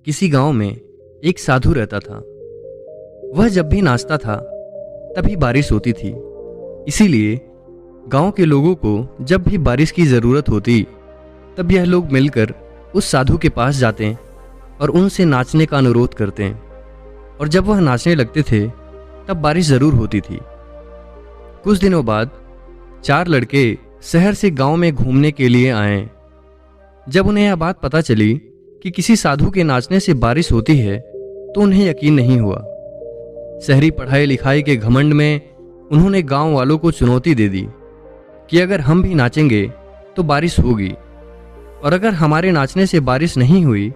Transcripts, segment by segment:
किसी गांव में एक साधु रहता था। वह जब भी नाचता था तभी बारिश होती थी। इसीलिए गांव के लोगों को जब भी बारिश की जरूरत होती तब यह लोग मिलकर उस साधु के पास जाते हैं और उनसे नाचने का अनुरोध करते हैं। और जब वह नाचने लगते थे तब बारिश जरूर होती थी। कुछ दिनों बाद 4 लड़के शहर से गांव में घूमने के लिए आए। जब उन्हें यह बात पता चली कि किसी साधु के नाचने से बारिश होती है तो उन्हें यकीन नहीं हुआ। शहरी पढ़ाई लिखाई के घमंड में उन्होंने गांव वालों को चुनौती दे दी कि अगर हम भी नाचेंगे तो बारिश होगी, और अगर हमारे नाचने से बारिश नहीं हुई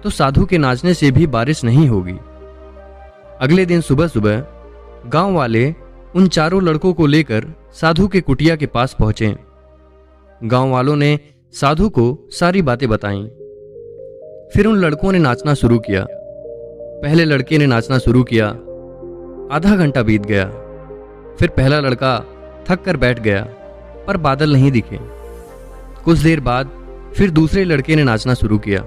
तो साधु के नाचने से भी बारिश नहीं होगी। अगले दिन सुबह सुबह गांव वाले उन चारों लड़कों को लेकर साधु के कुटिया के पास पहुंचे। गांव वालों ने साधु को सारी बातें बताईं। फिर उन लड़कों ने नाचना शुरू किया। पहले लड़के ने नाचना शुरू किया। आधा घंटा बीत गया। फिर पहला लड़का थक कर बैठ गया, पर बादल नहीं दिखे। कुछ देर बाद फिर दूसरे लड़के ने नाचना शुरू किया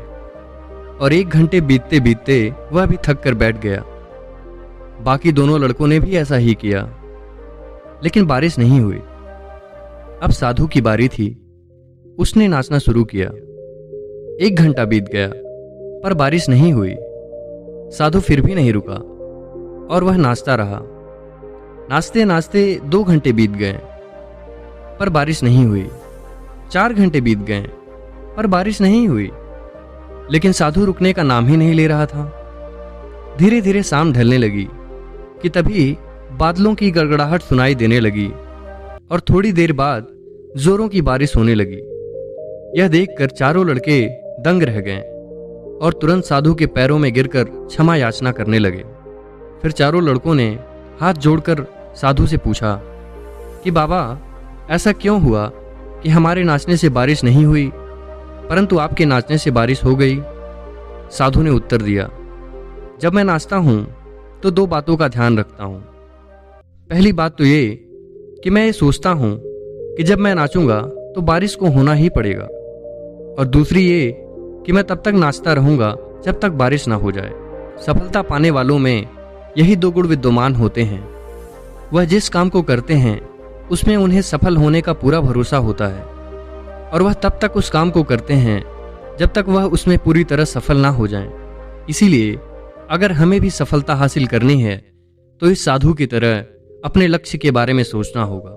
और 1 घंटे बीतते बीतते वह भी थक कर बैठ गया। बाकी दोनों लड़कों ने भी ऐसा ही किया, लेकिन बारिश नहीं हुई। अब साधु की बारी थी। उसने नाचना शुरू किया। 1 घंटा बीत गया, पर बारिश नहीं हुई। साधु फिर भी नहीं रुका और वह नाचता रहा। नाचते नाचते 2 घंटे बीत गए, पर बारिश नहीं हुई। 4 घंटे बीत गए, पर बारिश नहीं हुई। लेकिन साधु रुकने का नाम ही नहीं ले रहा था। धीरे धीरे शाम ढलने लगी कि तभी बादलों की गड़गड़ाहट सुनाई देने लगी और थोड़ी देर बाद जोरों की बारिश होने लगी। यह देखकर चारों लड़के दंग रह गए और तुरंत साधु के पैरों में गिरकर क्षमा याचना करने लगे। फिर चारों लड़कों ने हाथ जोड़कर साधु से पूछा कि बाबा, ऐसा क्यों हुआ कि हमारे नाचने से बारिश नहीं हुई परंतु आपके नाचने से बारिश हो गई? साधु ने उत्तर दिया, जब मैं नाचता हूं तो 2 बातों का ध्यान रखता हूं। पहली बात तो ये कि मैं ये सोचता हूं कि जब मैं नाचूंगा तो बारिश को होना ही पड़ेगा, और दूसरी ये कि मैं तब तक नाचता रहूंगा जब तक बारिश ना हो जाए। सफलता पाने वालों में यही 2 गुण विद्यमान होते हैं। वह जिस काम को करते हैं उसमें उन्हें सफल होने का पूरा भरोसा होता है, और वह तब तक उस काम को करते हैं जब तक वह उसमें पूरी तरह सफल ना हो जाएं। इसीलिए अगर हमें भी सफलता हासिल करनी है तो इस साधु की तरह अपने लक्ष्य के बारे में सोचना होगा।